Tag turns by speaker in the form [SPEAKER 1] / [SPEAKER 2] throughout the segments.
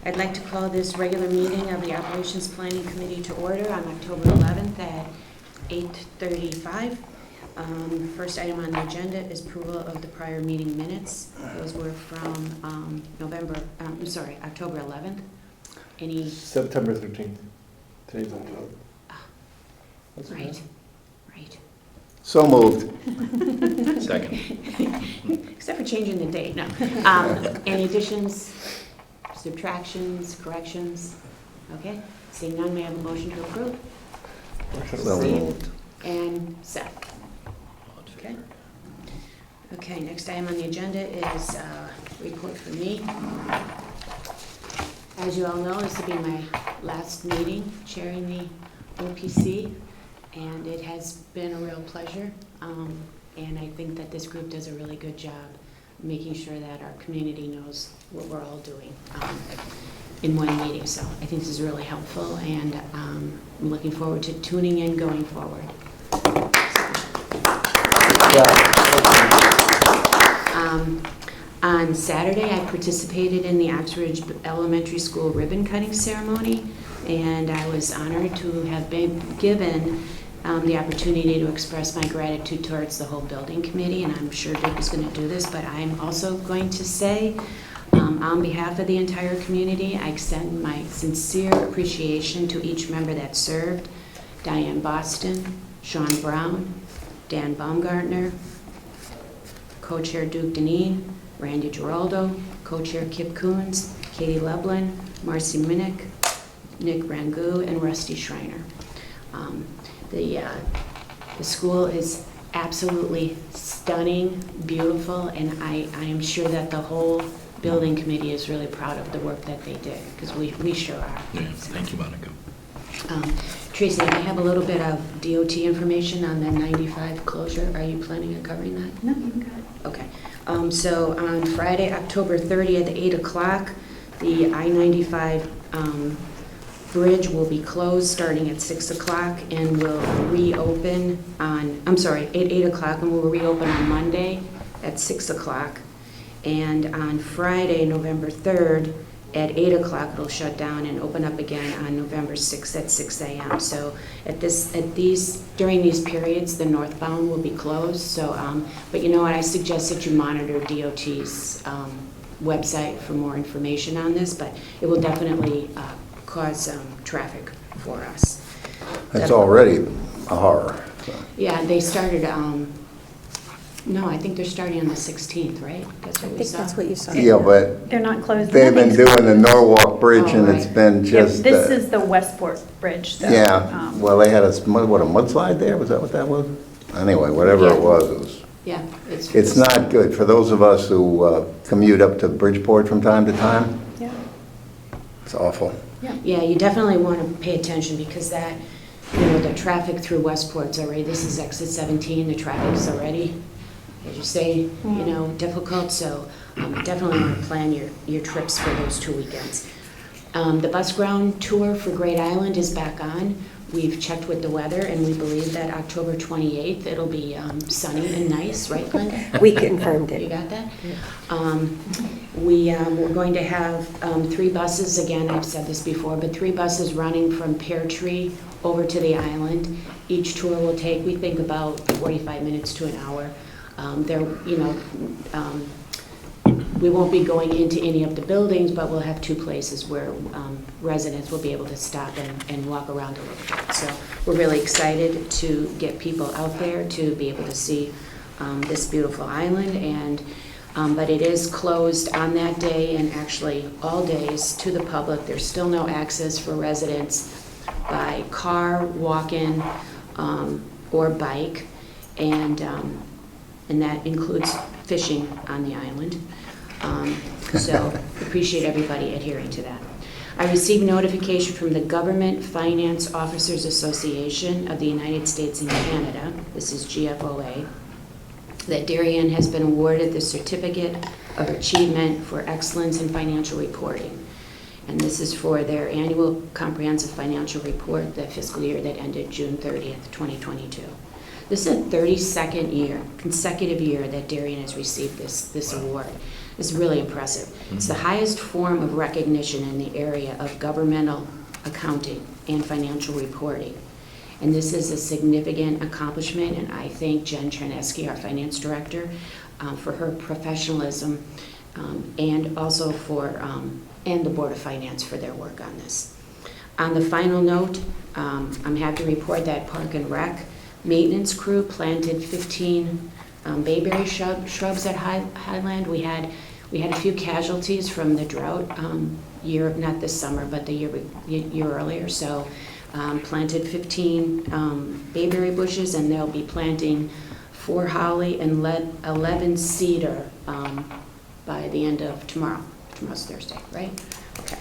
[SPEAKER 1] I'd like to call this regular meeting of the Operations Planning Committee to order on October 11th at 8:35. First item on the agenda is approval of the prior meeting minutes. Those were from October 11th. Any?
[SPEAKER 2] September 13th. Today's October. That's okay.
[SPEAKER 1] Right.
[SPEAKER 3] So moved.
[SPEAKER 4] Second.
[SPEAKER 1] Except for changing the date, no. Any additions, subtractions, corrections? Okay, seeing none, may I have a motion to approve?
[SPEAKER 3] So moved.
[SPEAKER 1] And Seth. Okay. Okay, next item on the agenda is report from me. As you all know, this will be my last meeting chairing the OPC, and it has been a real pleasure. And I think that this group does a really good job making sure that our community knows what we're all doing in one meeting. So I think this is really helpful, and I'm looking forward to tuning in going forward. On Saturday, I participated in the Oxbridge Elementary School ribbon cutting ceremony, and I was honored to have been given the opportunity to express my gratitude towards the whole building committee, and I'm sure Dick is going to do this, but I'm also going to say, on behalf of the entire community, I extend my sincere appreciation to each member that served: Diane Boston, Sean Brown, Dan Baumgartner, Co-Chair Duke Deneen, Randy Giraldo, Co-Chair Kip Coons, Katie Lublin, Marcy Minnick, Nick Rangu, and Rusty Schreiner. The school is absolutely stunning, beautiful, and I am sure that the whole building committee is really proud of the work that they did, because we sure are.
[SPEAKER 4] Yeah, thank you, Monica.
[SPEAKER 1] Tracy, I have a little bit of DOT information on the 95 closure. Are you planning on covering that?
[SPEAKER 5] No, you got it.
[SPEAKER 1] Okay. So on Friday, October 30th at 8 o'clock, the I-95 bridge will be closed starting at 6 o'clock and will reopen on, at 8 o'clock, and will reopen on Monday at 6 o'clock. And on Friday, November 3rd, at 8 o'clock, it'll shut down and open up again on November 6th at 6 a.m. So during these periods, the northbound will be closed. So, but you know what? I suggest that you monitor DOT's website for more information on this. But it will definitely cause traffic for us.
[SPEAKER 3] It's already a horror. So.
[SPEAKER 1] Yeah, they started. No, I think they're starting on the 16th, right? That's what we saw.
[SPEAKER 5] That's what you saw.
[SPEAKER 3] Yeah, but
[SPEAKER 5] They're not closed.
[SPEAKER 3] they've been doing the Norwalk Bridge, and it's been just...
[SPEAKER 5] This is the Westport Bridge, though.
[SPEAKER 3] Yeah, well, they had a mudslide there? Was that what that was? Anyway, whatever
[SPEAKER 1] Yeah.
[SPEAKER 3] it was.
[SPEAKER 1] Yeah,
[SPEAKER 3] It's not good. For those of us who commute up to Bridgeport from time to time,
[SPEAKER 5] Yeah.
[SPEAKER 3] it's awful.
[SPEAKER 1] Yeah, you definitely want to pay attention, because that, the traffic through Westport's already, this is exit 17, the traffic's already, as you say, difficult. So definitely want to plan your trips for those 2 weekends. The bus ground tour for Great Island is back on. We've checked with the weather, and we believe that October 28th, it'll be sunny and nice, right, Glenda?
[SPEAKER 5] We confirmed it.
[SPEAKER 1] You got that? We're going to have 3 buses, again, I've said this before, but 3 buses running from Pear Tree over to the island. Each tour will take, we think, about 45 minutes to an hour. We won't be going into any of the buildings, but we'll have 2 places where residents will be able to stop and walk around a little bit. So we're really excited to get people out there to be able to see this beautiful island. But it is closed on that day, and actually all days, to the public. There's still no access for residents by car, walk-in, or bike, and that includes fishing on the island. So appreciate everybody adhering to that. I received notification from the Government Finance Officers Association of the United States and Canada, this is GFOA, that Darien has been awarded the Certificate of Achievement for Excellence in Financial Reporting. And this is for their annual comprehensive financial report, the fiscal year that ended June 30th, 2022. This is the 32nd year, consecutive year that Darien has received this award. It's really impressive. It's the highest form of recognition in the area of governmental accounting and financial reporting. And this is a significant accomplishment, and I thank Jen Chernesky, our finance director, for her professionalism, and also for, and the Board of Finance for their work on this. On the final note, I'm happy to report that Park and Rec maintenance crew planted 15 bayberry shrubs at Highland. We had a few casualties from the drought year, not this summer, but the year earlier. So planted 15 bayberry bushes, and they'll be planting 4 holly and 11 cedar by the end of tomorrow. Tomorrow's Thursday, right? Okay.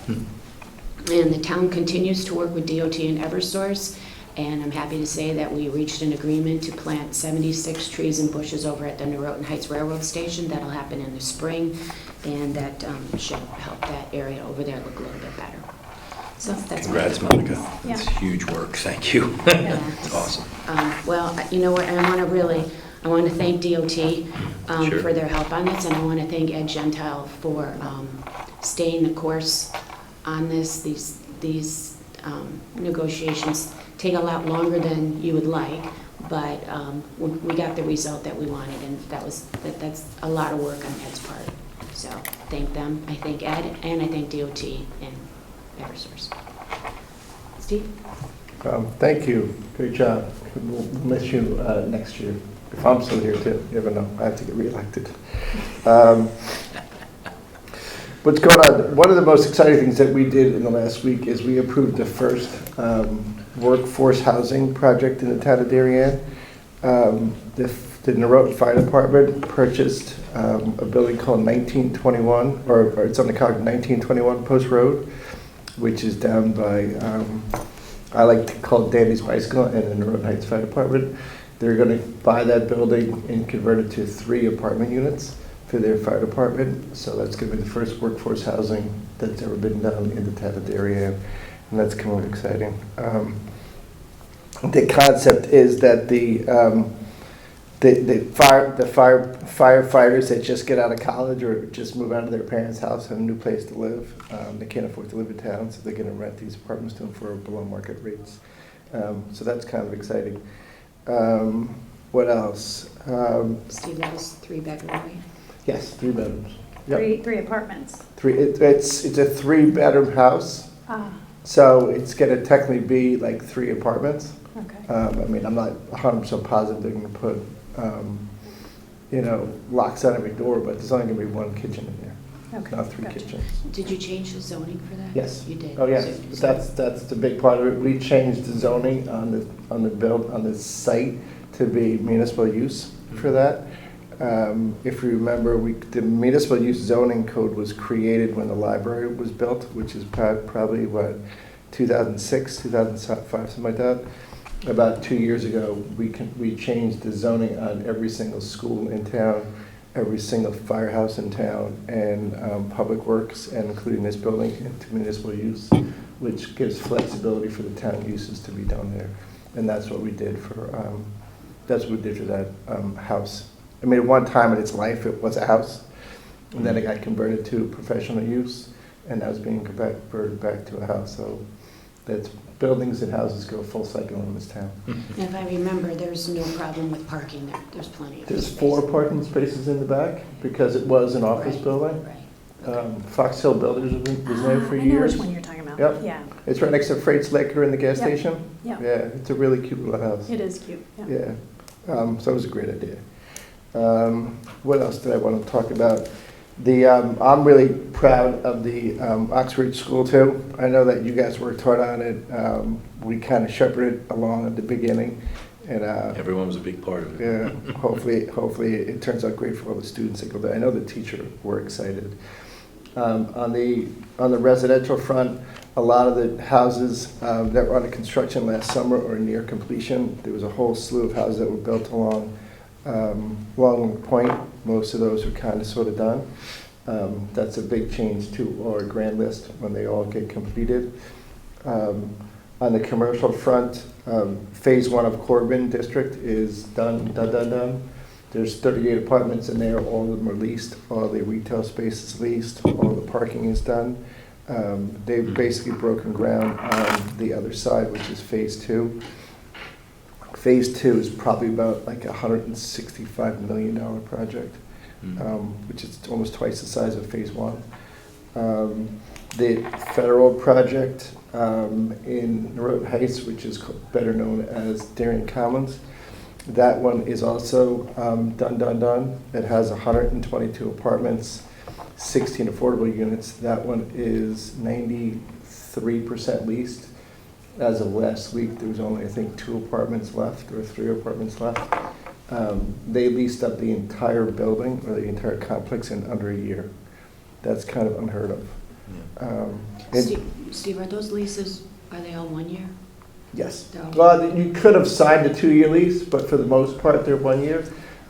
[SPEAKER 1] And the town continues to work with DOT and Eversource, and I'm happy to say that we reached an agreement to plant 76 trees and bushes over at the Norotan Heights Railroad Station. That'll happen in the spring, and that should help that area over there look a little bit better. So that's
[SPEAKER 4] Congrats,
[SPEAKER 1] my
[SPEAKER 4] Monica. That's huge work. Thank you.
[SPEAKER 1] Yeah.
[SPEAKER 4] It's awesome.
[SPEAKER 1] Well, you know what, I want to thank DOT
[SPEAKER 4] Sure.
[SPEAKER 1] for their help on this, and I want to thank Ed Gentile for staying the course on this. These negotiations take a lot longer than you would like, but we got the result that we wanted, and that's a lot of work on Ed's part. So thank them. I thank Ed, and I thank DOT and Eversource. Steve?
[SPEAKER 2] Thank you. Great job. We'll miss you next year. If I'm still here too, you never know. I have to get reelected. What's going on? One of the most exciting things that we did in the last week is we approved the first workforce housing project in the town of Darien. The Norotan Fire Department purchased a building called 1921, or it's on the card 1921 Post Road, which is down by, I like to call it Dandy's Bicycle and the Norotan Heights Fire Department. They're going to buy that building and convert it to 3 apartment units for their fire department. So that's going to be the first workforce housing that's ever been done in the town of Darien, and that's kind of exciting. The concept is that the firefighters that just get out of college or just move out of their parents' house have a new place to live. They can't afford to live in town, so they're going to rent these apartments to them for below market rates. So that's kind of exciting. What else?
[SPEAKER 1] Steve, that was 3-bedroom, right?
[SPEAKER 2] Yes, 3 bedrooms. Yep.
[SPEAKER 5] Three apartments.
[SPEAKER 2] It's a 3-bedroom house, so it's going to technically be like 3 apartments.
[SPEAKER 5] Okay.
[SPEAKER 2] I mean, I'm not 100% positive they're going to put, locks on every door, but there's only going to be 1 kitchen in there,
[SPEAKER 5] Okay.
[SPEAKER 2] not 3
[SPEAKER 5] Gotcha.
[SPEAKER 2] kitchens.
[SPEAKER 1] Did you change the zoning for that?
[SPEAKER 2] Yes.
[SPEAKER 1] You did?
[SPEAKER 2] Oh, yes.
[SPEAKER 1] So-
[SPEAKER 2] That's the big part of it. We changed the zoning on the site to be municipal use for that. If you remember, the municipal use zoning code was created when the library was built, which is probably, 2006, 2005, something like that. About 2 years ago, we changed the zoning on every single school in town, every single firehouse in town, and public works, and including this building, into municipal use, which gives flexibility for the town uses to be done there. And that's what we did for that house. I mean, at one time in its life, it was a house, and then it got converted to professional use, and now it's being converted back to a house. So that's buildings and houses go full cycle in this town.
[SPEAKER 1] And if I remember, there's no problem with parking there. There's plenty of
[SPEAKER 2] There's
[SPEAKER 1] space.
[SPEAKER 2] 4 parking spaces in the back because it was an office
[SPEAKER 1] Right,
[SPEAKER 2] building.
[SPEAKER 1] Right.
[SPEAKER 2] Fox Hill Builders was there for
[SPEAKER 5] I know
[SPEAKER 2] years.
[SPEAKER 5] which one you're talking about.
[SPEAKER 2] Yep.
[SPEAKER 5] Yeah.
[SPEAKER 2] It's right next to Freight's Liquor in the gas
[SPEAKER 5] Yep.
[SPEAKER 2] station.
[SPEAKER 5] Yep.
[SPEAKER 2] Yeah, it's a really cute little house.
[SPEAKER 5] It is cute. Yeah.
[SPEAKER 2] Yeah, so it was a great idea. What else did I want to talk about? I'm really proud of the Oxford School too. I know that you guys worked hard on it. We kind of shepherded it along at the beginning, and
[SPEAKER 4] Everyone was a big part of it.
[SPEAKER 2] yeah, hopefully it turns out great for all the students that go there. I know the teacher were excited. On the residential front, a lot of the houses that were under construction last summer or near completion, there was a whole slew of houses that were built along the point. Most of those are kind of sort of done. That's a big change to our grand list when they all get completed. On the commercial front, Phase 1 of Corbin District is done. There's 38 apartments in there, all of them are leased, all the retail space is leased, all the parking is done. They've basically broken ground on the other side, which is Phase 2. Phase 2 is probably about like a $165 million project, which is almost twice the size of Phase 1. The federal project in Norwood Heights, which is better known as Darien Commons, that one is also done. It has 122 apartments, 16 affordable units. That one is 93% leased. As of last week, there was only, I think, 2 apartments left or 3 apartments left. They leased up the entire building or the entire complex in under a year. That's kind of unheard of.
[SPEAKER 1] Steve, are those leases, are they all 1 year?
[SPEAKER 2] Yes.
[SPEAKER 1] They're all-
[SPEAKER 2] Well, you could have signed a 2-year lease, but for the most part, they're 1 year.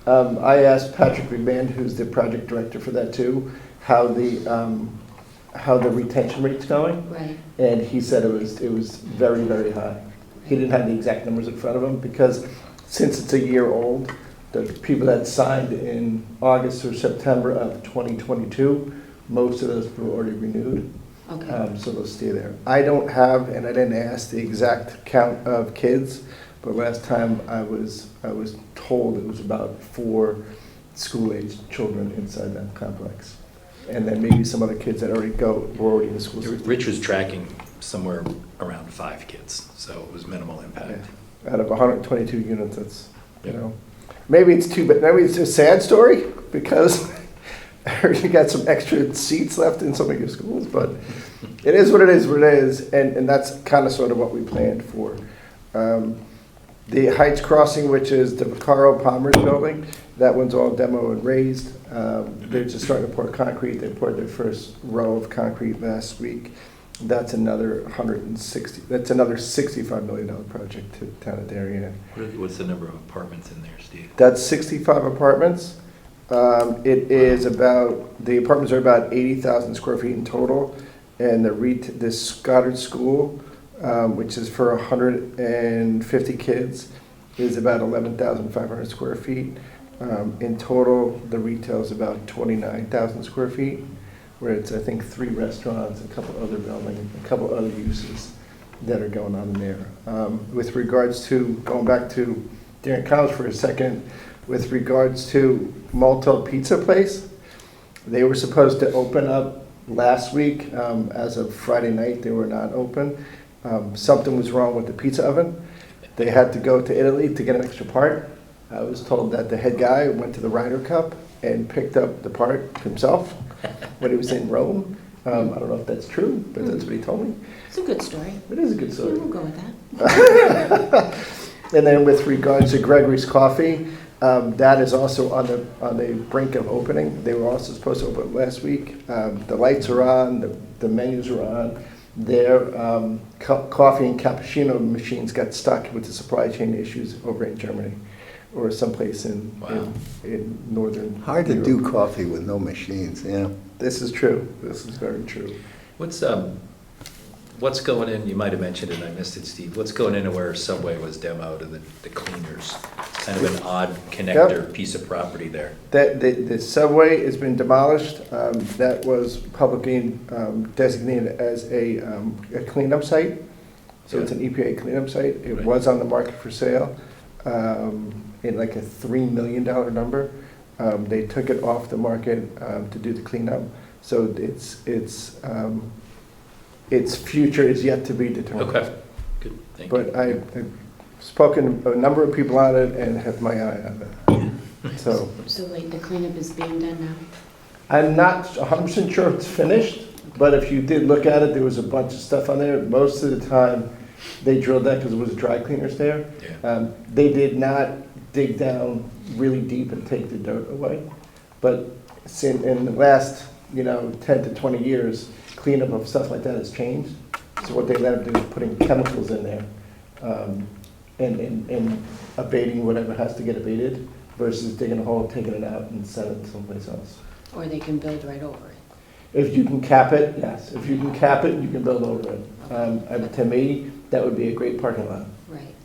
[SPEAKER 2] I asked Patrick McMahon, who's the project director for that too, how the retention rate's going,
[SPEAKER 1] Right.
[SPEAKER 2] and he said it was very, very high. He didn't have the exact numbers in front of him because since it's a year old, the people that signed in August or September of 2022, most of those were already renewed.
[SPEAKER 1] Okay.
[SPEAKER 2] So they'll stay there. I don't have, and I didn't ask the exact count of kids, but last time I was told it was about 4 school-aged children inside that complex. And then maybe some other kids that were already in the school system.
[SPEAKER 4] Rich was tracking somewhere around 5 kids, so it was minimal impact.
[SPEAKER 2] Yeah. Out of 122 units, that's, maybe it's maybe it's a sad story because you got some extra seats left in some of your schools, but it is what it is, and that's kind of sort of what we planned for. The Heights Crossing, which is the Vaccaro Palmer's building, that one's all demo and raised. They're just starting to pour concrete. They poured their first row of concrete last week. That's another $65 million project to town of Darien.
[SPEAKER 4] What's the number of apartments in there, Steve?
[SPEAKER 2] That's 65 apartments. The apartments are about 80,000 square feet in total, and the Goddard School, which is for 150 kids, is about 11,500 square feet. In total, the retail is about 29,000 square feet, where it's, I think, 3 restaurants, a couple other buildings, a couple other uses that are going on in there. With regards to, going back to Darien College for a second, with regards to Malto Pizza Place, they were supposed to open up last week. As of Friday night, they were not open. Something was wrong with the pizza oven. They had to go to Italy to get an extra part. I was told that the head guy went to the Ryder Cup and picked up the part himself when he was in Rome. I don't know if that's true, but that's what he told me.
[SPEAKER 1] It's a good story.
[SPEAKER 2] It is a good
[SPEAKER 1] Yeah,
[SPEAKER 2] story.
[SPEAKER 1] we'll go with that.
[SPEAKER 2] And then with regards to Gregory's Coffee, that is also on the brink of opening. They were also supposed to open last week. The lights are on, the menus are on. Their coffee and cappuccino machines got stuck with the supply chain issues over in Germany or someplace in northern
[SPEAKER 3] Hard to
[SPEAKER 2] Europe.
[SPEAKER 3] do coffee with no machines, yeah.
[SPEAKER 2] This is true. This is very true.
[SPEAKER 4] What's going in, you might have mentioned it, I missed it, Steve, what's going in where Subway was demoed and the cleaners? It's kind of an odd connector piece of property there.
[SPEAKER 2] The subway has been demolished. That was publicly designated as a cleanup site. So it's an EPA cleanup site. It
[SPEAKER 4] Right.
[SPEAKER 2] was on the market for sale in like a $3 million number. They took it off the market to do the cleanup. So its future is yet to be determined.
[SPEAKER 4] Okay, good, thank you.
[SPEAKER 2] But I've spoken to a number of people on it and have my eye on it. So
[SPEAKER 1] like the cleanup is being done now?
[SPEAKER 2] I'm not 100% sure it's finished, but if you did look at it, there was a bunch of stuff on there. Most of the time, they drilled that because it was dry cleaners there.
[SPEAKER 4] Yeah.
[SPEAKER 2] They did not dig down really deep and take the dirt away. But in the last 10 to 20 years, cleanup of stuff like that has changed. So what they ended up doing is putting chemicals in there and abating whatever has to get abated versus digging a hole, taking it out and sending it someplace else.
[SPEAKER 1] Or they can build right over it?
[SPEAKER 2] If you can cap it, yes. If you can cap it, you can build over it. And to me, that would be a great parking lot.
[SPEAKER 1] Right.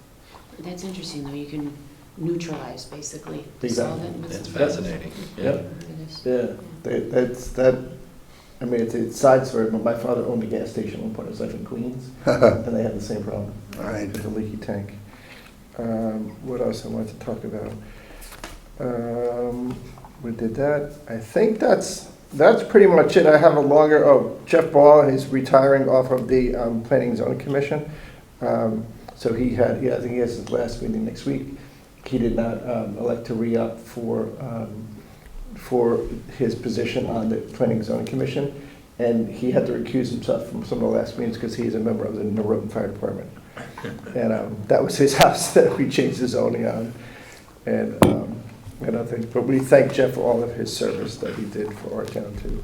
[SPEAKER 1] That's interesting, though. You can neutralize, basically, the
[SPEAKER 2] Exactly.
[SPEAKER 1] solvent.
[SPEAKER 4] That's fascinating. Yeah.
[SPEAKER 2] Yep. That's, I mean, it's a side story, but my father owned a gas station at one point in his life in Queens, and they had the same problem.
[SPEAKER 3] All right.
[SPEAKER 2] With a leaky tank. What else I wanted to talk about? We did that. I think that's pretty much it. I have a longer, Jeff Ball is retiring off of the Planning and Zoning Commission. So I think he has his last meeting next week. He did not elect to re-up for his position on the Planning and Zoning Commission. And he had to recuse himself from some of the last meetings because he's a member of the Norotan Fire Department. And that was his house that we changed the zoning on. And but we thank Jeff for all of his service that he did for our town too.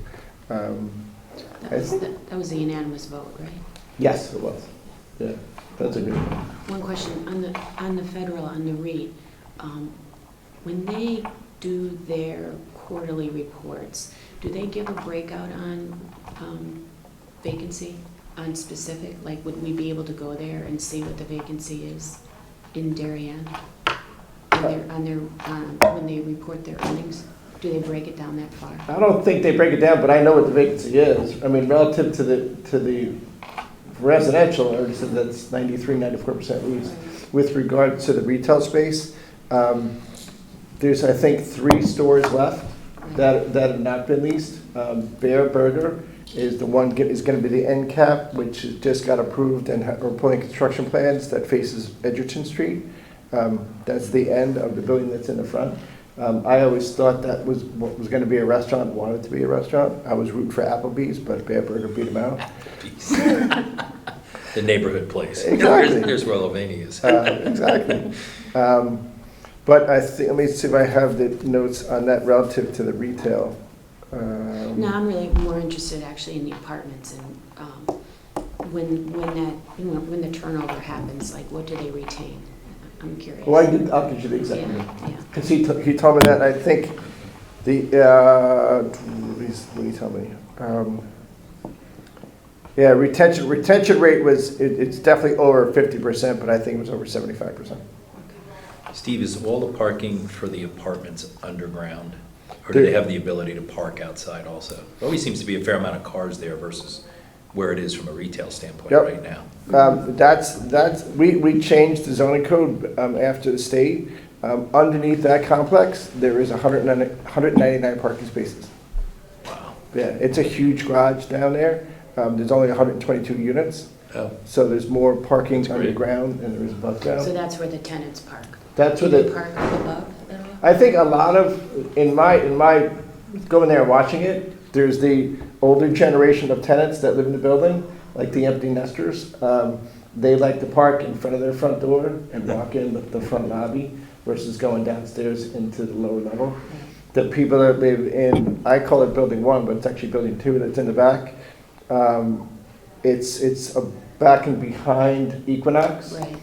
[SPEAKER 1] That was a unanimous vote, right?
[SPEAKER 2] Yes, it was. Yeah, that's a good one.
[SPEAKER 1] One question, on the federal, on the REIT, when they do their quarterly reports, do they give a breakout on vacancy, on specific? Like, would we be able to go there and see what the vacancy is in Darien? When they report their earnings, do they break it down that far?
[SPEAKER 2] I don't think they break it down, but I know what the vacancy is. I mean, relative to the residential, I said that's 93-94% leased. With regard to the retail space, there's, I think, 3 stores left that have not been leased. Bear Burger is the one is going to be the end cap, which has just got approved and we're pulling construction plans that faces Edgerton Street. That's the end of the building that's in the front. I always thought that was what was going to be a restaurant, wanted to be a restaurant. I was rooting for Applebee's, but Bear Burger beat them out.
[SPEAKER 4] The neighborhood place.
[SPEAKER 2] Exactly.
[SPEAKER 4] Here's where Lovani is.
[SPEAKER 2] Exactly. But I think, let me see if I have the notes on that relative to the retail.
[SPEAKER 1] No, I'm really more interested actually in the apartments and when the turnover happens, like what do they retain? I'm curious.
[SPEAKER 2] Well, I'll get you the exact
[SPEAKER 1] Yeah,
[SPEAKER 2] number.
[SPEAKER 1] yeah.
[SPEAKER 2] Because he told me that, I think the, what did he tell me? Yeah, retention rate was, it's definitely over 50%, but I think it was over 75%.
[SPEAKER 4] Steve, is all the parking for the apartments underground? Or do they have the ability to park outside also? There always seems to be a fair amount of cars there versus where it is from a retail standpoint
[SPEAKER 2] Yep.
[SPEAKER 4] right now.
[SPEAKER 2] We changed the zoning code after the state. Underneath that complex, there is 199 parking spaces.
[SPEAKER 4] Wow.
[SPEAKER 2] Yeah, it's a huge garage down there. There's only 122 units,
[SPEAKER 4] Oh,
[SPEAKER 2] so there's more parking
[SPEAKER 4] That's great.
[SPEAKER 2] underground than there is above
[SPEAKER 1] So
[SPEAKER 2] ground.
[SPEAKER 1] that's where the tenants park?
[SPEAKER 2] That's
[SPEAKER 1] Do
[SPEAKER 2] where
[SPEAKER 1] they
[SPEAKER 2] the,
[SPEAKER 1] park up above at all?
[SPEAKER 2] I think a lot of, in my going there and watching it, there's the older generation of tenants that live in the building, like the empty nesters. They like to park in front of their front door and walk in the front lobby versus going downstairs into the lower level. The people that live in, I call it building 1, but it's actually building 2 that's in the back. It's a back and behind Equinox.
[SPEAKER 1] Right.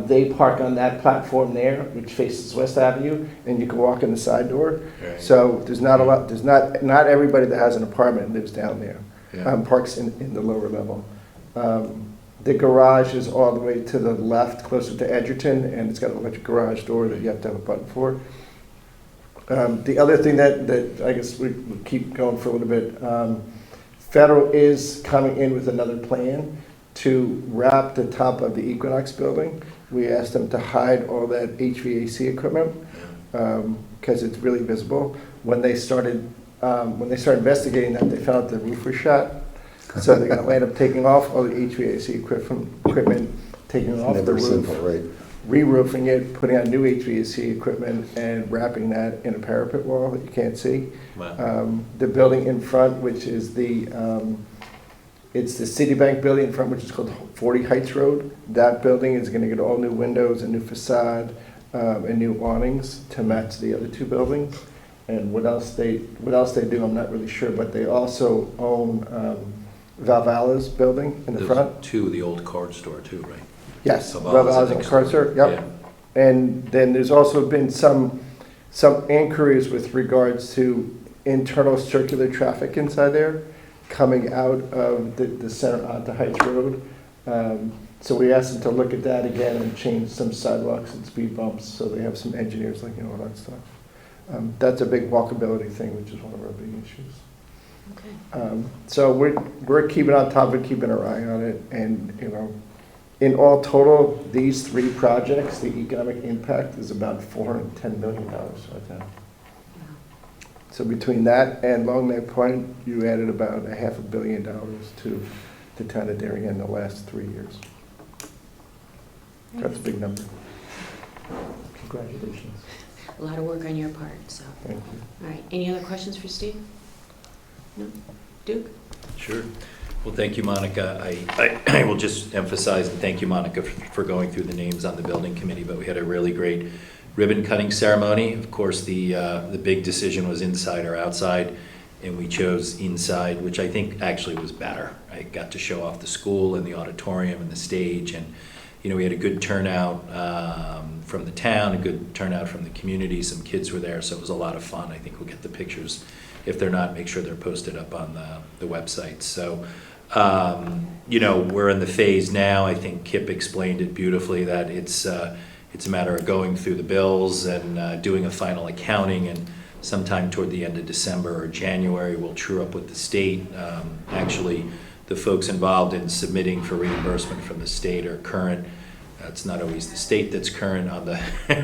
[SPEAKER 2] They park on that platform there, which faces West Avenue, and you can walk in the side door.
[SPEAKER 4] Right.
[SPEAKER 2] So there's not a lot, there's not everybody that has an apartment lives down there.
[SPEAKER 4] Yeah.
[SPEAKER 2] Parks in the lower level. The garage is all the way to the left, closer to Edgerton, and it's got an electric garage door that you have to have a button for. The other thing that I guess we keep going for a little bit, Federal is coming in with another plan to wrap the top of the Equinox building. We asked them to hide all that HVAC equipment because it's really visible. When they started investigating that, they found the roof was shot. So they're going to end up taking off all the HVAC equipment, taking off the
[SPEAKER 3] Never
[SPEAKER 2] roof,
[SPEAKER 3] simple, right?
[SPEAKER 2] re-roofing it, putting on new HVAC equipment, and wrapping that in a parapet wall that you can't see.
[SPEAKER 4] Wow.
[SPEAKER 2] The building in front, which is it's the Citibank building in front, which is called 40 Heights Road. That building is going to get all new windows, a new facade, and new awnings to match the other 2 buildings. And what else they do, I'm not really sure, but they also own Valvalla's building in the front.
[SPEAKER 4] 2, the old card store too, right?
[SPEAKER 2] Yes,
[SPEAKER 4] Valvalla's
[SPEAKER 2] Valvalla's and Carter, yep. And then there's also been some inquiries with regards to internal circular traffic inside there. coming out of the center onto Heights Road. So we asked them to look at that again and change some sidewalks and speed bumps, so they have some engineers looking at all that stuff. That's a big walkability thing, which is one of our big issues.
[SPEAKER 1] Okay.
[SPEAKER 2] So we're keeping on top of it, keeping our eye on it, and, you know, in all total, these 3 projects, the economic impact is about $410 million to our town.
[SPEAKER 1] Wow.
[SPEAKER 2] So between that and Long Neck Point, you added about $500 million to the town of Darien in the last 3 years. That's a big number. Congratulations.
[SPEAKER 1] A lot of work on your part, so.
[SPEAKER 2] Thank you.
[SPEAKER 1] All right, any other questions for Steve? No? Duke?
[SPEAKER 4] Sure. Well, thank you, Monica. I will just emphasize and thank you, Monica, for going through the names on the building committee, but we had a really great ribbon cutting ceremony. Of course, the big decision was inside or outside, and we chose inside, which I think actually was better. I got to show off the school and the auditorium and the stage, and you know, we had a good turnout from the town, a good turnout from the community. Some kids were there, so it was a lot of fun. I think we'll get the pictures. If they're not, make sure they're posted up on the website. So, you know, we're in the phase now. I think Kip explained it beautifully, that it's a matter of going through the bills and doing a final accounting, and sometime toward the end of December or January, we'll true up with the state. Actually, the folks involved in submitting for reimbursement from the state are current. It's not always the state that's current on the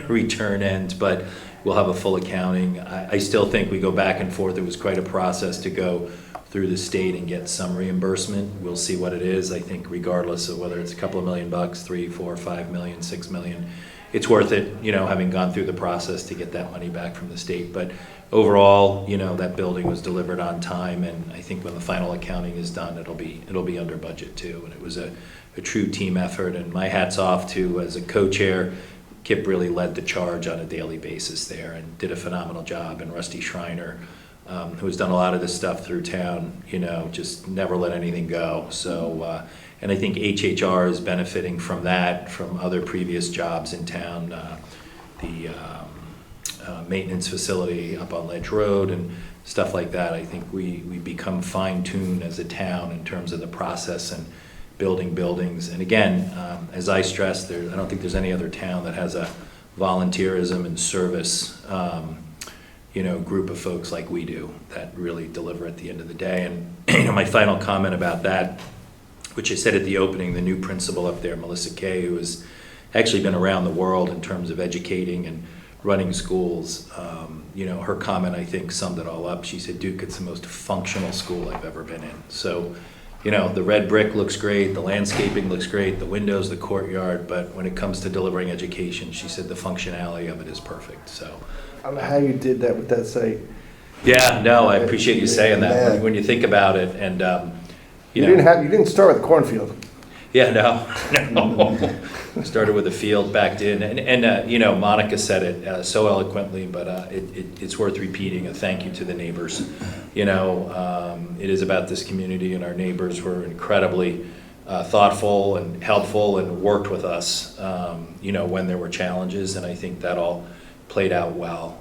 [SPEAKER 4] return end, but we'll have a full accounting. I still think we go back and forth. It was quite a process to go through the state and get some reimbursement. We'll see what it is. I think regardless of whether it's a couple of $1 million, 3, 4, 5 million, 6 million, it's worth it, you know, having gone through the process to get that money back from the state. But overall, you know, that building was delivered on time, and I think when the final accounting is done, it'll be under budget too. And it was a true team effort, and my hat's off to, as a co-chair, Kip really led the charge on a daily basis there and did a phenomenal job. And Rusty Schreiner, who has done a lot of this stuff through town, you know, just never let anything go. So, and I think HHR is benefiting from that, from other previous jobs in town, the maintenance facility up on Ledge Road and stuff like that. I think we become fine-tuned as a town in terms of the process and building buildings. And again, as I stressed, I don't think there's any other town that has a volunteerism and service you know, group of folks like we do that really deliver at the end of the day. And you know, my final comment about that, which I said at the opening, the new principal up there, Melissa Kay, who has actually been around the world in terms of educating and running schools, you know, her comment, I think, summed it all up. She said, Duke, it's the most functional school I've ever been in. So, you know, the red brick looks great, the landscaping looks great, the windows, the courtyard, but when it comes to delivering education, she said the functionality of it is perfect. So
[SPEAKER 2] I don't know how you did that with that site.
[SPEAKER 4] yeah, no, I appreciate you saying that.
[SPEAKER 3] Yeah.
[SPEAKER 4] When you think about it, and you know,
[SPEAKER 2] You didn't start with the cornfield.
[SPEAKER 4] yeah, no. Started with a field backed in, and you know, Monica said it so eloquently, but it's worth repeating. A thank you to the neighbors. You know, it is about this community, and our neighbors were incredibly thoughtful and helpful and worked with us. You know, when there were challenges, and I think that all played out well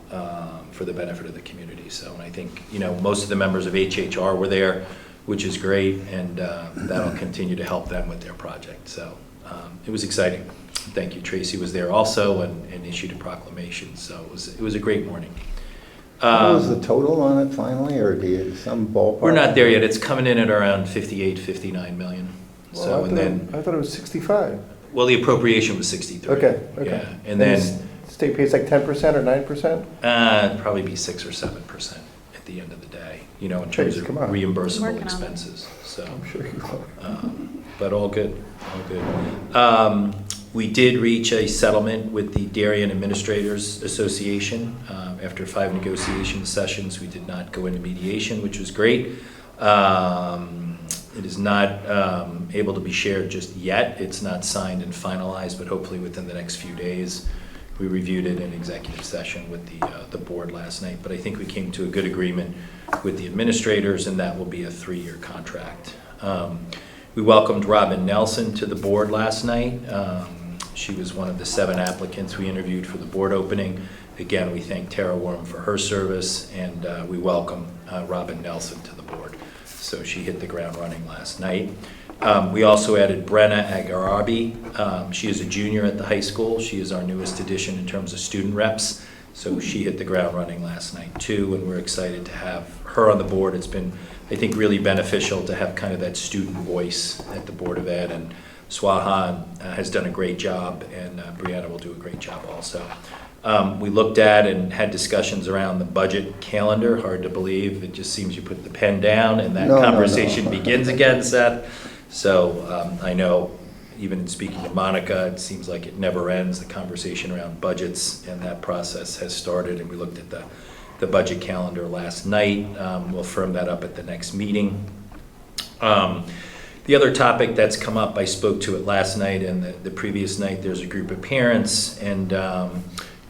[SPEAKER 4] for the benefit of the community. So, and I think, you know, most of the members of HHR were there, which is great, and that'll continue to help them with their project. So it was exciting. Thank you. Tracy was there also and issued a proclamation. So it was a great morning.
[SPEAKER 3] What was the total on it finally, or do you, some ballpark?
[SPEAKER 4] We're not there yet. It's coming in at around 58, 59 million.
[SPEAKER 2] Well,
[SPEAKER 4] So, and then,
[SPEAKER 2] I thought it was 65.
[SPEAKER 4] well, the appropriation was 63.
[SPEAKER 2] Okay.
[SPEAKER 4] Yeah, and then
[SPEAKER 2] State pays like 10% or 9%?
[SPEAKER 4] it'd probably be 6 or 7% at the end of the day, you know, in terms
[SPEAKER 2] Trace,
[SPEAKER 4] of
[SPEAKER 2] come on.
[SPEAKER 4] reimbursable
[SPEAKER 5] Working on it.
[SPEAKER 4] expenses. So,
[SPEAKER 2] I'm sure you will.
[SPEAKER 4] but all good, all good. We did reach a settlement with the Darien Administrators Association. After 5 negotiation sessions, we did not go into mediation, which was great. It is not able to be shared just yet. It's not signed and finalized, but hopefully within the next few days. We reviewed it in executive session with the board last night, but I think we came to a good agreement with the administrators, and that will be a 3-year contract. We welcomed Robin Nelson to the board last night. She was one of the 7 applicants we interviewed for the board opening. Again, we thank Tara Worm for her service, and we welcome Robin Nelson to the board. so she hit the ground running last night. We also added Brenna Agarabi. She is a junior at the high school. She is our newest addition in terms of student reps. So she hit the ground running last night too, and we're excited to have her on the board. It's been, I think, really beneficial to have kind of that student voice at the Board of Ed. And Swahan has done a great job, and Brianna will do a great job also. We looked at and had discussions around the budget calendar. Hard to believe. It just seems you put the pen down and that conversation begins again, Seth. So I know, even in speaking to Monica, it seems like it never ends. The conversation around budgets and that process has started, and we looked at the budget calendar last night. We'll firm that up at the next meeting. The other topic that's come up, I spoke to it last night and the previous night. There's a group of parents and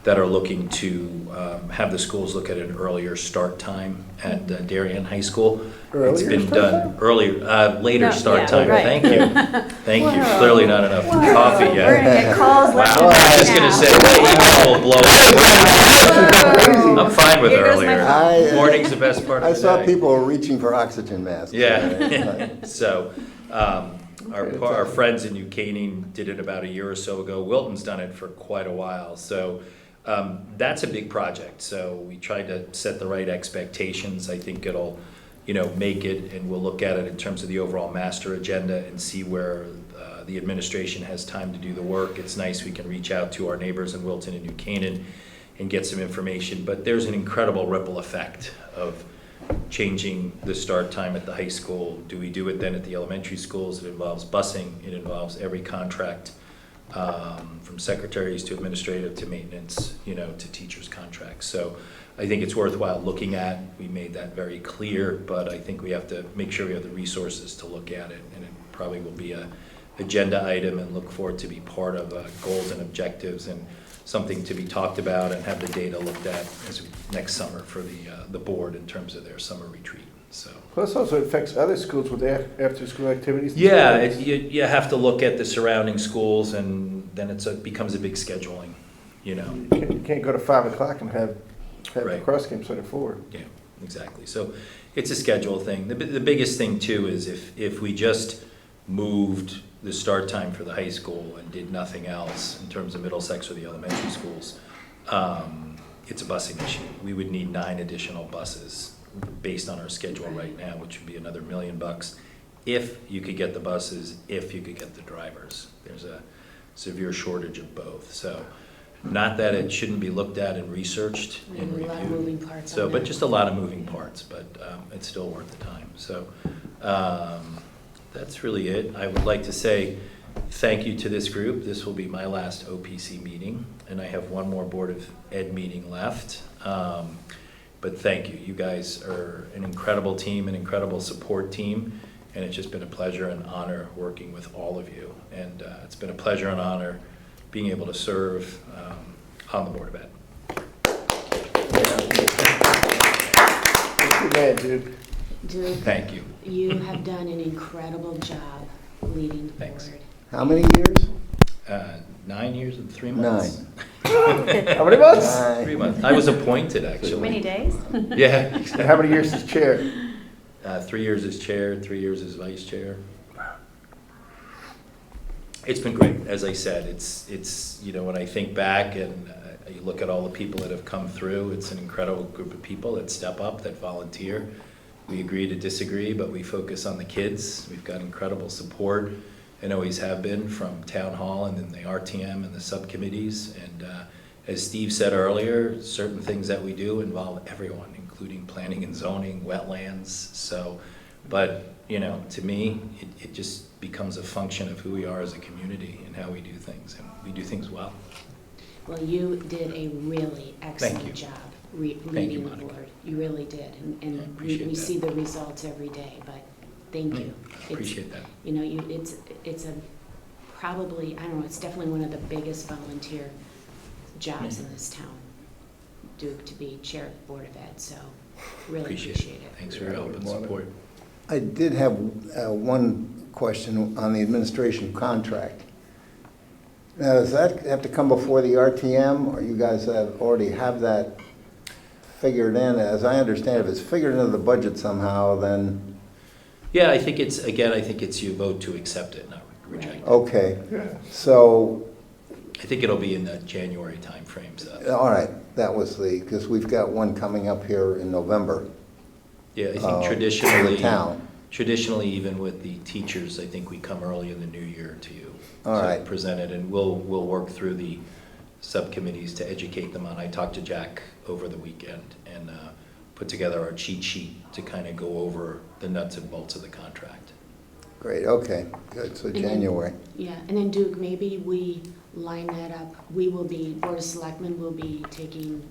[SPEAKER 4] that are looking to have the schools look at an earlier start time at Darien High School. It's
[SPEAKER 2] Earlier
[SPEAKER 4] been
[SPEAKER 2] start
[SPEAKER 4] done later
[SPEAKER 5] No,
[SPEAKER 4] start
[SPEAKER 5] yeah,
[SPEAKER 4] time.
[SPEAKER 5] right.
[SPEAKER 4] Thank you. Thank you.
[SPEAKER 5] Whoa.
[SPEAKER 4] Clearly not enough coffee
[SPEAKER 5] We're
[SPEAKER 4] yet.
[SPEAKER 5] gonna get calls left
[SPEAKER 4] Wow.
[SPEAKER 5] and
[SPEAKER 4] I was
[SPEAKER 5] right
[SPEAKER 4] just gonna
[SPEAKER 5] now.
[SPEAKER 4] say, the email will blow. I'm fine with
[SPEAKER 5] Here goes my
[SPEAKER 4] earlier.
[SPEAKER 3] phone.
[SPEAKER 4] Morning's the best part
[SPEAKER 3] I
[SPEAKER 4] of the
[SPEAKER 3] saw
[SPEAKER 4] day.
[SPEAKER 3] people reaching for oxygen masks.
[SPEAKER 4] Yeah. So, our friends in New Canaan did it about a year or so ago. Wilton's done it for quite a while. So, that's a big project. So we tried to set the right expectations. I think it'll, make it, and we'll look at it in terms of the overall master agenda and see where the administration has time to do the work. It's nice we can reach out to our neighbors in Wilton and New Canaan and get some information. But there's an incredible ripple effect of changing the start time at the high school. Do we do it then at the elementary schools? It involves busing. It involves every contract, from secretaries to administrative to maintenance, to teachers' contracts. So I think it's worthwhile looking at. We made that very clear, but I think we have to make sure we have the resources to look at it. And it probably will be a agenda item and look forward to be part of goals and objectives and something to be talked about and have the data looked at next summer for the board in terms of their summer retreat. So.
[SPEAKER 2] Plus also affects other schools with their after-school activities.
[SPEAKER 4] Yeah, you have to look at the surrounding schools, and then it becomes a big scheduling,
[SPEAKER 2] You can't go to 5 o'clock and have the
[SPEAKER 4] Right.
[SPEAKER 2] cross game start at 4.
[SPEAKER 4] Yeah, exactly. So it's a schedule thing. The biggest thing too is if we just moved the start time for the high school and did nothing else in terms of Middlesex or the elementary schools, it's a busing issue. We would need 9 additional buses based on our schedule right now, which would be another $1 million if you could get the buses, if you could get the drivers. There's a severe shortage of both. So not that it shouldn't be looked at and researched and
[SPEAKER 1] A lot of
[SPEAKER 4] reviewed.
[SPEAKER 1] moving parts
[SPEAKER 4] So,
[SPEAKER 1] on
[SPEAKER 4] but
[SPEAKER 1] that.
[SPEAKER 4] just a lot of moving parts, but it's still worth the time. So that's really it. I would like to say thank you to this group. This will be my last OPC meeting, and I have one more Board of Ed meeting left. But thank you. You guys are an incredible team, an incredible support team, and it's just been a pleasure and honor working with all of you. And it's been a pleasure and honor being able to serve on the Board of Ed.
[SPEAKER 2] Good man, dude.
[SPEAKER 1] Duke,
[SPEAKER 4] Thank you.
[SPEAKER 1] you have done an incredible job leading the
[SPEAKER 4] Thanks.
[SPEAKER 1] board.
[SPEAKER 3] How many years?
[SPEAKER 4] 9 years and 3 months.
[SPEAKER 3] 9.
[SPEAKER 2] How many months?
[SPEAKER 4] 3 months. I was appointed, actually.
[SPEAKER 5] Many days?
[SPEAKER 4] Yeah.
[SPEAKER 2] And how many years as chair?
[SPEAKER 4] 3 years as chair, 3 years as vice chair. It's been great. As I said, it's when I think back and you look at all the people that have come through, it's an incredible group of people that step up, that volunteer. We agree to disagree, but we focus on the kids. We've got incredible support and always have been from town hall and then the RTM and the subcommittees. And as Steve said earlier, certain things that we do involve everyone, including planning and zoning, wetlands. So, but to me, it just becomes a function of who we are as a community and how we do things, and we do things well.
[SPEAKER 1] Well, you did a really
[SPEAKER 4] you.
[SPEAKER 1] excellent job
[SPEAKER 4] you,
[SPEAKER 1] leading the
[SPEAKER 4] Monica.
[SPEAKER 1] board. You really did.
[SPEAKER 4] I
[SPEAKER 1] And
[SPEAKER 4] appreciate
[SPEAKER 1] we
[SPEAKER 4] that.
[SPEAKER 1] see the results every day, but thank you.
[SPEAKER 4] I appreciate that.
[SPEAKER 1] It's a probably, I don't know, it's definitely one of the biggest volunteer jobs in this town, Duke, to be chair of the Board of Ed, so really appreciate it.
[SPEAKER 4] Thanks for your help and support.
[SPEAKER 3] I did have one question on the administration contract. Now, does that have to come before the RTM, or you guys already have that figured in? As I understand, if it's figured into the budget somehow, then
[SPEAKER 4] Yeah, I think it's, again, I think it's you vote to accept it, not reject it.
[SPEAKER 3] Okay,
[SPEAKER 2] Yeah.
[SPEAKER 3] so,
[SPEAKER 4] I think it'll be in the January timeframe, so.
[SPEAKER 3] all right, that was because we've got one coming up here in November.
[SPEAKER 4] Yeah, I
[SPEAKER 3] in
[SPEAKER 4] think
[SPEAKER 3] the town.
[SPEAKER 4] traditionally, even with the teachers, I think we come early in the new year to you.
[SPEAKER 3] All right.
[SPEAKER 4] To present it, and we'll work through the subcommittees to educate them on. I talked to Jack over the weekend and put together our cheat sheet to kind of go over the nuts and bolts of the contract.
[SPEAKER 3] Great, okay, good, so
[SPEAKER 1] And then-
[SPEAKER 3] January.
[SPEAKER 1] Yeah, and then Duke, maybe we line that up. We will be, Board of Selectmen will be taking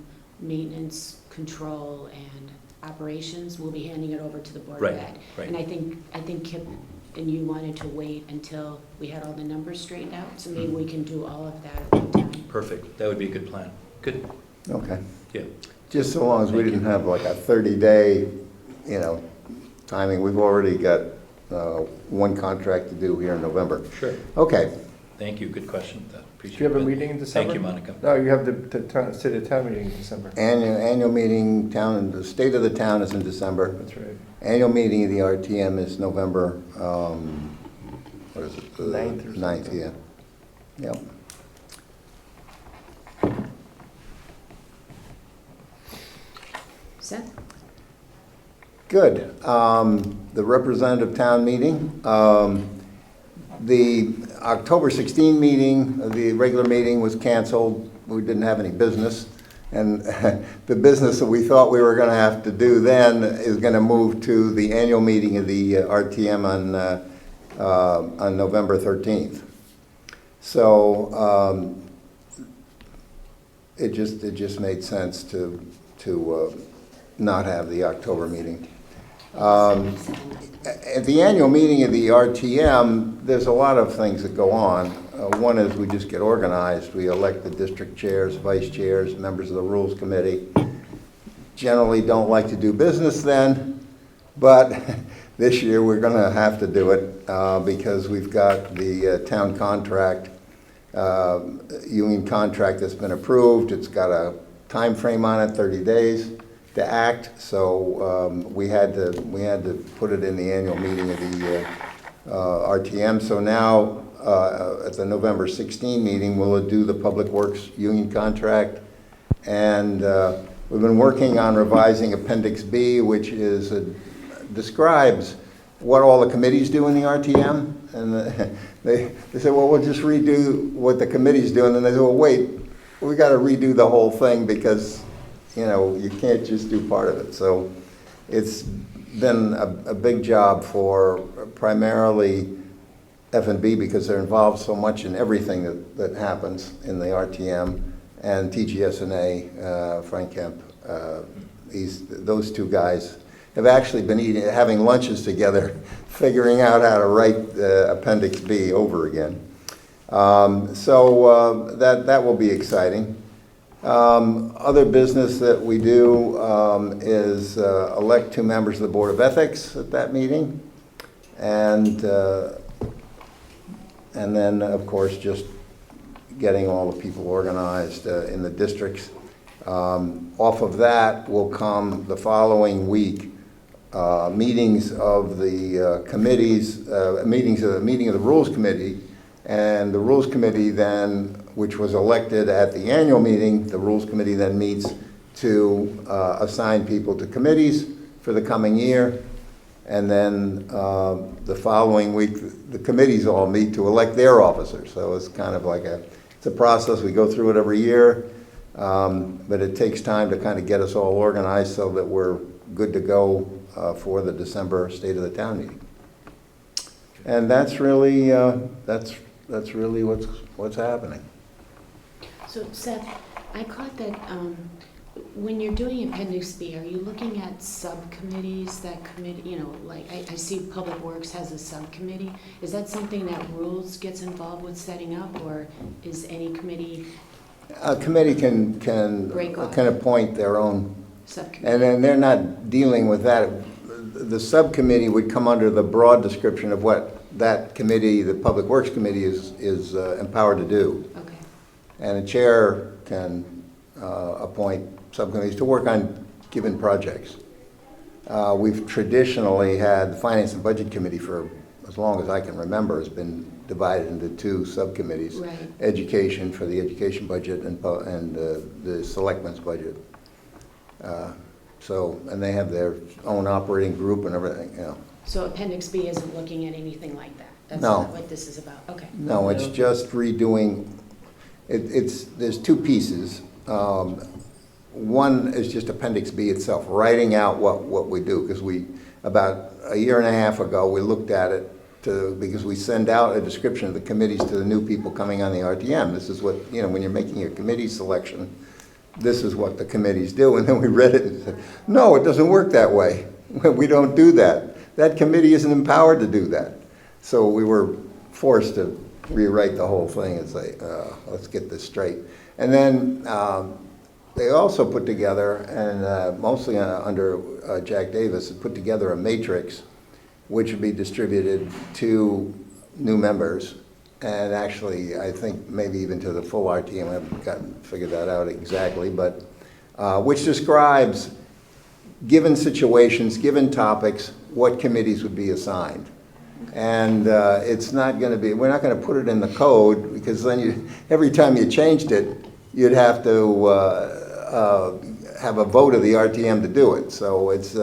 [SPEAKER 1] maintenance, control, and operations. We'll be handing it over to the Board of
[SPEAKER 4] Right,
[SPEAKER 1] Ed.
[SPEAKER 4] right.
[SPEAKER 1] And I think Kip and you wanted to wait until we had all the numbers straightened out, so maybe we can do all of that at one time.
[SPEAKER 4] Perfect, that would be a good plan. Good,
[SPEAKER 3] Okay,
[SPEAKER 4] yeah.
[SPEAKER 3] just so long as we
[SPEAKER 4] Thank
[SPEAKER 3] didn't
[SPEAKER 4] you.
[SPEAKER 3] have like a 30-day, timing. We've already got one contract to do here in November.
[SPEAKER 4] Sure.
[SPEAKER 3] Okay,
[SPEAKER 4] Thank you, good question.
[SPEAKER 2] Do
[SPEAKER 4] Appreciate
[SPEAKER 2] you have a
[SPEAKER 4] it.
[SPEAKER 2] meeting in December?
[SPEAKER 4] Thank you, Monica.
[SPEAKER 2] No, you have the city town meeting in December.
[SPEAKER 3] annual meeting, the state of the town is in December.
[SPEAKER 2] That's right.
[SPEAKER 3] Annual meeting of the RTM is November, what is it?
[SPEAKER 2] 9th or
[SPEAKER 3] 9th,
[SPEAKER 2] something.
[SPEAKER 3] yeah. Yep.
[SPEAKER 1] Seth?
[SPEAKER 3] Good. The representative town meeting, the October 16 meeting, the regular meeting was canceled. We didn't have any business. And the business that we thought we were going to have to do then is going to move to the annual meeting of the RTM on November 13th. So it just made sense to not have the October meeting. At the annual meeting of the RTM, there's a lot of things that go on. One is we just get organized. We elect the district chairs, vice chairs, members of the rules committee. Generally don't like to do business then, but this year we're going to have to do it because we've got the town contract, union contract that's been approved. It's got a time frame on it, 30 days to act. So we had to put it in the annual meeting of the RTM. So now at the November 16 meeting, we'll do the Public Works union contract. And we've been working on revising Appendix B, which is describes what all the committees do in the RTM. And they said, well, we'll just redo what the committees do. And then they said, well, wait, we got to redo the whole thing because, you can't just do part of it. So it's been a big job for primarily F&B because they're involved so much in everything that happens in the RTM, and TGS&A, Frank Kemp. Those two guys have actually been having lunches together, figuring out how to write Appendix B over again. So that will be exciting. Other business that we do is elect 2 members of the Board of Ethics at that meeting. And then, of course, just getting all the people organized in the districts. Off of that will come the following week, meetings of the committees, meeting of the Rules Committee. And the Rules Committee then, which was elected at the annual meeting, the Rules Committee then meets to assign people to committees for the coming year. And then the following week, the committees all meet to elect their officers. So it's kind of like it's a process. We go through it every year, but it takes time to kind of get us all organized so that we're good to go for the December State of the Town meeting. And that's really what's happening.
[SPEAKER 1] So Seth, I caught that when you're doing Appendix B, are you looking at subcommittees that committee, like I see Public Works has a subcommittee. Is that something that Rules gets involved with setting up, or is any committee
[SPEAKER 3] A committee can
[SPEAKER 1] Break off.
[SPEAKER 3] appoint their own,
[SPEAKER 1] subcommittee?
[SPEAKER 3] and then they're not dealing with that. The subcommittee would come under the broad description of what that committee, the Public Works Committee, is empowered to do.
[SPEAKER 1] Okay.
[SPEAKER 3] And a chair can appoint subcommittees to work on given projects. We've traditionally had the Finance and Budget Committee for as long as I can remember has been divided into two subcommittees.
[SPEAKER 1] Right.
[SPEAKER 3] Education for the education budget and the selectmen's budget. And they have their own operating group and everything, you know.
[SPEAKER 1] So Appendix B isn't looking at anything like that? That's
[SPEAKER 3] No.
[SPEAKER 1] not what this is about? Okay.
[SPEAKER 3] No, it's just redoing, there's two pieces. One is just Appendix B itself, writing out what we do, because about a year and a half ago, we looked at it because we send out a description of the committees to the new people coming on the RTM. This is what, when you're making a committee selection, this is what the committees do. And then we read it and said, no, it doesn't work that way. We don't do that. That committee isn't empowered to do that. So we were forced to rewrite the whole thing and say, let's get this straight. And then they also put together, and mostly under Jack Davis, put together a matrix which would be distributed to new members, and actually, I think maybe even to the full RTM. I haven't figured that out exactly, but which describes, given situations, given topics, what committees would be assigned. And it's not going to be, we're not going to put it in the code, because then every time you changed it, you'd have to have a vote of the RTM to do it. So it's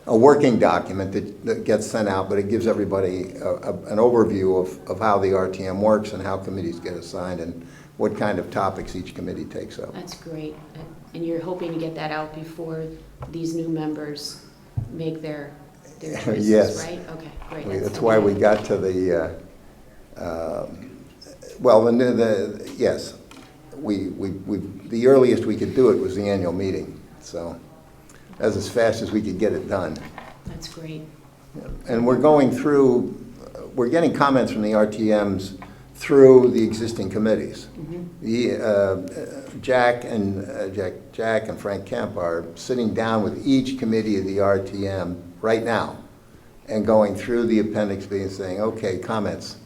[SPEAKER 3] a working document that gets sent out, but it gives everybody an overview of how the RTM works and how committees get assigned and what kind of topics each committee takes up.
[SPEAKER 1] That's great. And you're hoping to get that out before these new members make their choices,
[SPEAKER 3] Yes.
[SPEAKER 1] right? Okay, great.
[SPEAKER 3] That's why we got to the, yes, the earliest we could do it was the annual meeting, so that's as fast as we could get it done.
[SPEAKER 1] That's great.
[SPEAKER 3] And we're going through, we're getting comments from the RTMs through the existing committees.
[SPEAKER 1] Mm-hmm.
[SPEAKER 3] Jack and Frank Kemp are sitting down with each committee of the RTM right now and going through the Appendix B and saying, okay, comments.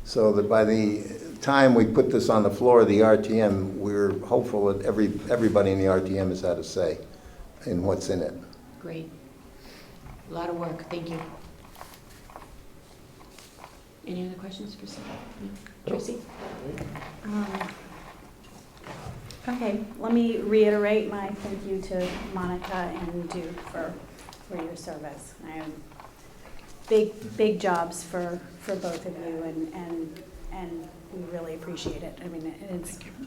[SPEAKER 3] So that by the time we put this on the floor of the RTM, we're hopeful that everybody in the RTM has had a say in what's in it.
[SPEAKER 1] Great. A lot of work. Thank you. Any other questions for Sarah? No? Tracy?
[SPEAKER 5] Okay, let me reiterate my thank you to Monica and Duke for your service. Big jobs for both of you, and we really appreciate it. I mean,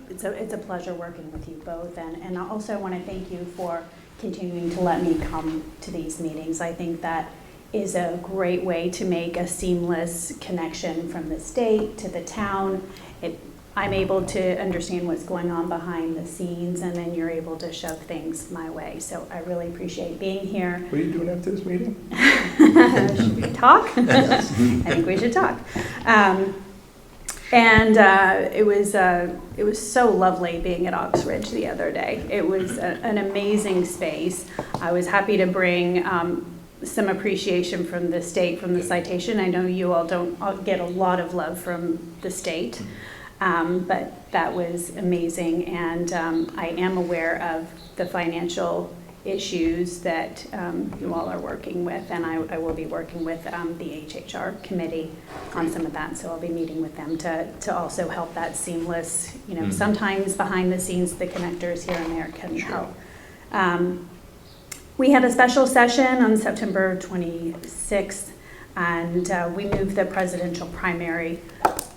[SPEAKER 5] it's a pleasure working with you both, and I also want to thank you for continuing to let me come to these meetings. I think that is a great way to make a seamless connection from the state to the town. I'm able to understand what's going on behind the scenes, and then you're able to shove things my way. So I really appreciate being here.
[SPEAKER 2] What are you doing after this meeting?
[SPEAKER 5] Should we talk? I think we should talk. It was so lovely being at Oxridge the other day. It was an amazing space. I was happy to bring some appreciation from the state, from the citation. I know you all don't get a lot of love from the state, but that was amazing. And I am aware of the financial issues that you all are working with, and I will be working with the HHR committee on some of that, so I'll be meeting with them to also help that seamless, sometimes behind the scenes the connectors here and there can help. We had a special session on September 26th, and we moved the presidential primary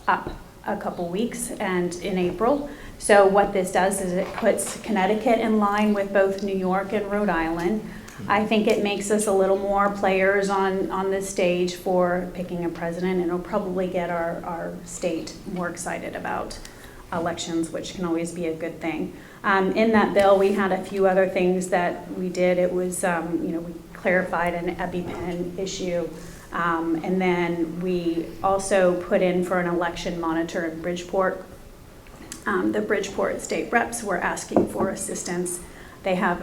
[SPEAKER 5] up a couple weeks and in April. So what this does is it puts Connecticut in line with both New York and Rhode Island. I think it makes us a little more players on the stage for picking a president, and it'll probably get our state more excited about elections, which can always be a good thing. In that bill, we had a few other things that we did. It was, we clarified an EpiPen issue. And then we also put in for an election monitor in Bridgeport. The Bridgeport state reps were asking for assistance. They have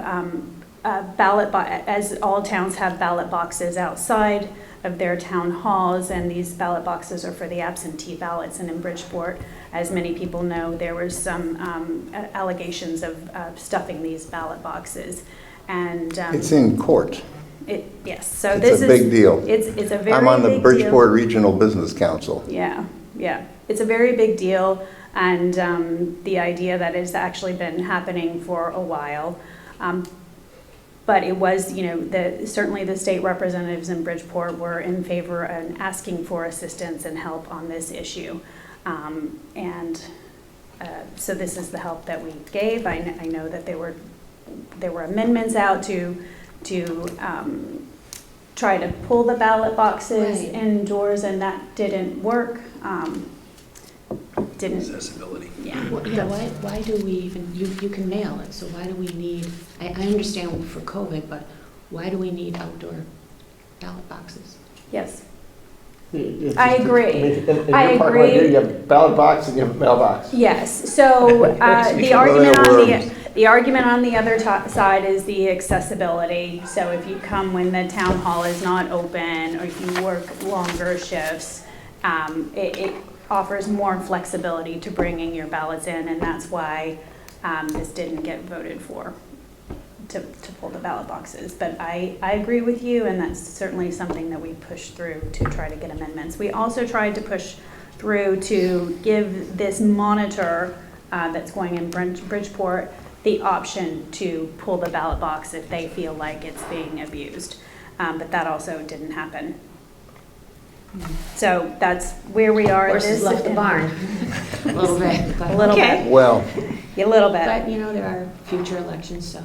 [SPEAKER 5] as all towns have ballot boxes outside of their town halls, and these ballot boxes are for the absentee ballots. And in Bridgeport, as many people know, there was some allegations of stuffing these ballot boxes. And
[SPEAKER 3] It's in court.
[SPEAKER 5] Yes, so
[SPEAKER 3] It's
[SPEAKER 5] this is.
[SPEAKER 3] a big deal.
[SPEAKER 5] It's a very big deal.
[SPEAKER 3] I'm on the Bridgeport Regional Business Council.
[SPEAKER 5] Yeah, yeah. It's a very big deal, and the idea that it's actually been happening for a while. But it was, certainly the state representatives in Bridgeport were in favor and asking for assistance and help on this issue. So this is the help that we gave. I know that there were amendments out to try to pull the ballot boxes
[SPEAKER 1] Right.
[SPEAKER 5] indoors, and that didn't work.
[SPEAKER 4] Accessibility.
[SPEAKER 5] Yeah.
[SPEAKER 1] Well, yeah, why do we even, you can mail it, so why do we need, I understand for COVID, but why do we need outdoor ballot boxes?
[SPEAKER 5] Yes.
[SPEAKER 2] It's
[SPEAKER 5] I
[SPEAKER 2] just-
[SPEAKER 5] agree.
[SPEAKER 2] In
[SPEAKER 5] I
[SPEAKER 2] your park right here,
[SPEAKER 5] agree.
[SPEAKER 2] you have a ballot box and you have a mailbox.
[SPEAKER 5] Yes, so the
[SPEAKER 3] Because
[SPEAKER 5] argument
[SPEAKER 3] of the
[SPEAKER 5] on
[SPEAKER 3] worms.
[SPEAKER 5] the argument on the other side is the accessibility. So if you come when the town hall is not open, or if you work longer shifts, it offers more flexibility to bringing your ballots in, and that's why this didn't get voted for, to pull the ballot boxes. But I agree with you, and that's certainly something that we pushed through to try to get amendments. We also tried to push through to give this monitor that's going in Bridgeport the option to pull the ballot box if they feel like it's being abused. But that also didn't happen. So that's where we are.
[SPEAKER 1] Horses left the barn, a little bit, but
[SPEAKER 5] A little
[SPEAKER 1] okay.
[SPEAKER 3] Well,
[SPEAKER 5] A little bit.
[SPEAKER 1] But, there are future elections, so.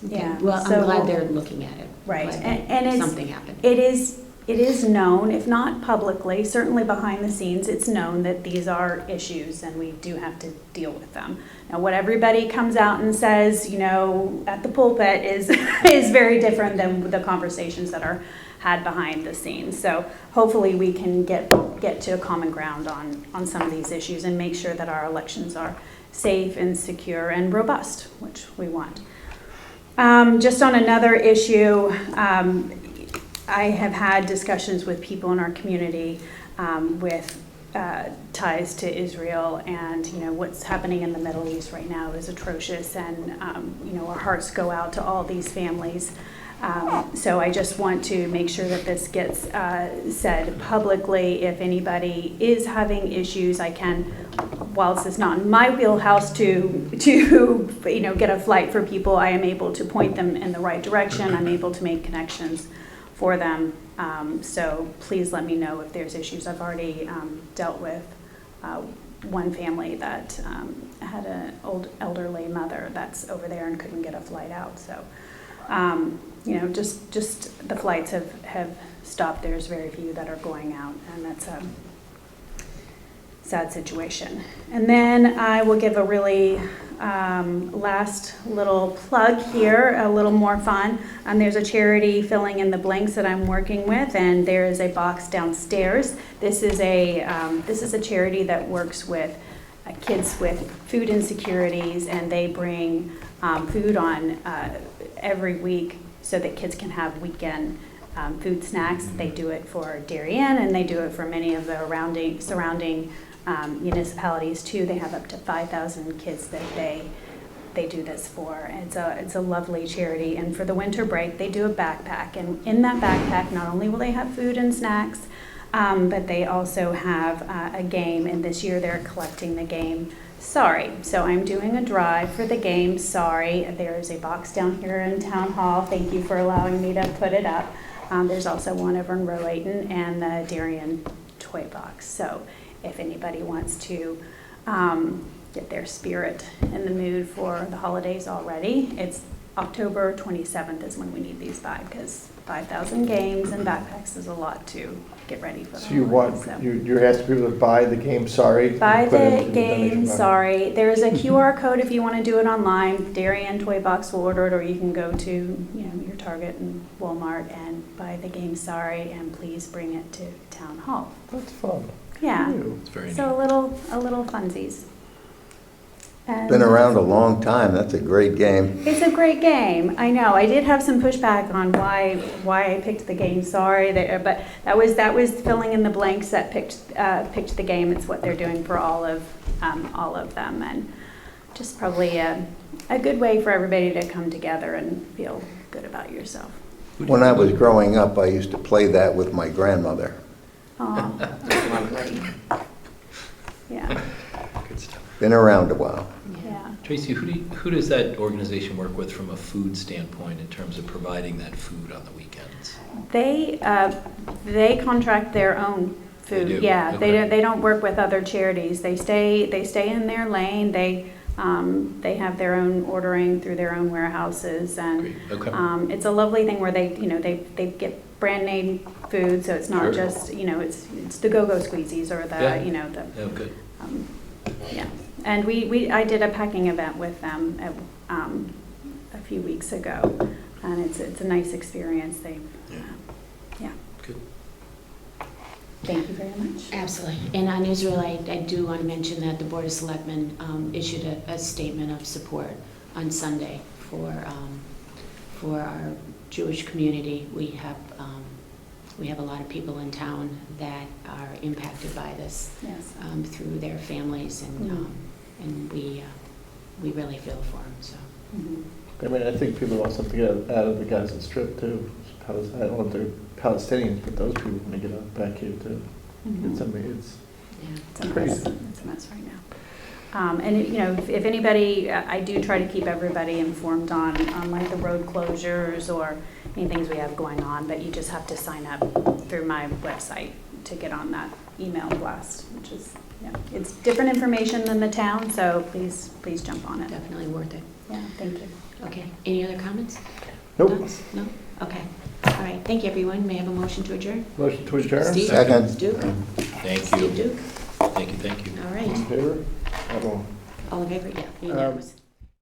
[SPEAKER 1] okay.
[SPEAKER 5] Yeah,
[SPEAKER 1] Well,
[SPEAKER 5] so
[SPEAKER 1] I'm glad
[SPEAKER 5] we'll-
[SPEAKER 1] they're looking at it. I'm
[SPEAKER 5] Right,
[SPEAKER 1] glad
[SPEAKER 5] and
[SPEAKER 1] that
[SPEAKER 5] it's,
[SPEAKER 1] something happened.
[SPEAKER 5] it is known, if not publicly, certainly behind the scenes, it's known that these are issues and we do have to deal with them. Now, what everybody comes out and says, at the pulpit is, is very different than the conversations that are had behind the scenes. So hopefully we can get to a common ground on some of these issues and make sure that our elections are safe and secure and robust, which we want. Just on another issue, I have had discussions with people in our community with ties to Israel, and what's happening in the Middle East right now is atrocious, and our hearts go out to all these families. So I just want to make sure that this gets said publicly. If anybody is having issues, I can, whilst it's not in my wheelhouse to get a flight for people, I am able to point them in the right direction. I'm able to make connections for them. So please let me know if there's issues. I've already dealt with one family that had an elderly mother that's over there and couldn't get a flight out. So. Just the flights have stopped. There's very few that are going out, and that's a sad situation. And then I will give a really last little plug here, a little more fun. There's a charity, Filling in the Blanks, that I'm working with, and there is a box downstairs. This is a charity that works with kids with food insecurities, and they bring food on every week so that kids can have weekend food snacks. They do it for Darien, and they do it for many of the surrounding municipalities too. They have up to 5,000 kids that they do this for. It's a lovely charity. And for the winter break, they do a backpack, and in that backpack, not only will they have food and snacks, but they also have a game, and this year they're collecting the game Sorry. So I'm doing a drive for the game Sorry. There is a box down here in Town Hall. Thank you for allowing me to put it up. There's also one over in Rowayton and the Darien toy box. So if anybody wants to get their spirit in the mood for the holidays already, it's October 27th is when we need these by, because 5,000 games and backpacks is a lot to get ready for the
[SPEAKER 2] So you want,
[SPEAKER 5] holidays, so.
[SPEAKER 2] you're asking people to buy the game Sorry?
[SPEAKER 5] Buy
[SPEAKER 2] and put it
[SPEAKER 5] the
[SPEAKER 2] in
[SPEAKER 5] game
[SPEAKER 2] donation box.
[SPEAKER 5] Sorry. There is a QR code if you want to do it online. Darien Toy Box will order it, or you can go to your Target and Walmart and buy the game Sorry, and please bring it to Town Hall.
[SPEAKER 2] That's fun.
[SPEAKER 5] Yeah.
[SPEAKER 2] Ew.
[SPEAKER 4] It's very neat.
[SPEAKER 5] So a little funsies. And
[SPEAKER 3] Been around a long time, that's a great game.
[SPEAKER 5] It's a great game. I know. I did have some pushback on why I picked the game Sorry, but that was filling in the blanks that picked the game. It's what they're doing for all of them, and just probably a good way for everybody to come together and feel good about yourself.
[SPEAKER 3] When I was growing up, I used to play that with my grandmother.
[SPEAKER 5] Oh, that's lovely. Yeah,
[SPEAKER 4] Good stuff.
[SPEAKER 3] Been around a while.
[SPEAKER 5] yeah.
[SPEAKER 4] Tracy, who does that organization work with from a food standpoint in terms of providing that food on the weekends?
[SPEAKER 5] They contract their own
[SPEAKER 4] They
[SPEAKER 5] food.
[SPEAKER 4] do?
[SPEAKER 5] Yeah,
[SPEAKER 4] Okay.
[SPEAKER 5] they don't work with other charities. They stay in their lane. They have their own ordering through their own warehouses, and
[SPEAKER 4] Great, okay.
[SPEAKER 5] it's a lovely thing where they get brand name food, so it's not
[SPEAKER 4] Sure.
[SPEAKER 5] just, it's the go-go squeezies or
[SPEAKER 4] Yeah.
[SPEAKER 5] the
[SPEAKER 4] Oh, good.
[SPEAKER 5] yeah. And I did a packing event with them a few weeks ago, and it's a nice experience.
[SPEAKER 4] Yeah.
[SPEAKER 5] Yeah.
[SPEAKER 4] Good.
[SPEAKER 5] Thank you very much.
[SPEAKER 1] Absolutely. And on Israel, I do want to mention that the Board of Selectmen issued a statement of support on Sunday for our Jewish community. We have a lot of people in town that are impacted by this
[SPEAKER 5] Yes.
[SPEAKER 1] through their families,
[SPEAKER 5] Mhm.
[SPEAKER 1] and we really feel for them, so.
[SPEAKER 5] Mhm.
[SPEAKER 2] I mean, I think people also have to get out of the Gaza Strip too. I don't know if they're Palestinians, but those people want to get out back here too.
[SPEAKER 5] Mhm.
[SPEAKER 2] It's, I mean, it's
[SPEAKER 1] Yeah.
[SPEAKER 5] It's a mess.
[SPEAKER 2] crazy.
[SPEAKER 5] It's a mess right now. And, if anybody, I do try to keep everybody informed on like the road closures or any things we have going on, but you just have to sign up through my website to get on that email blast, which is, it's different information than the town, so please jump on it.
[SPEAKER 1] Definitely worth it.
[SPEAKER 5] Yeah, thank you.
[SPEAKER 1] Okay. Any other comments?
[SPEAKER 2] Nope.
[SPEAKER 1] Thoughts? No? Okay. All right. Thank you, everyone. May I have a motion to adjourn?
[SPEAKER 2] Motion to adjourn?
[SPEAKER 1] Steve?
[SPEAKER 3] Second.
[SPEAKER 1] Duke?
[SPEAKER 4] Thank
[SPEAKER 1] Steve
[SPEAKER 4] you.
[SPEAKER 1] Duke?
[SPEAKER 4] Thank you.
[SPEAKER 1] All
[SPEAKER 2] All in
[SPEAKER 1] right.
[SPEAKER 2] favor? I don't-
[SPEAKER 1] All in favor? Yeah. Unanimous.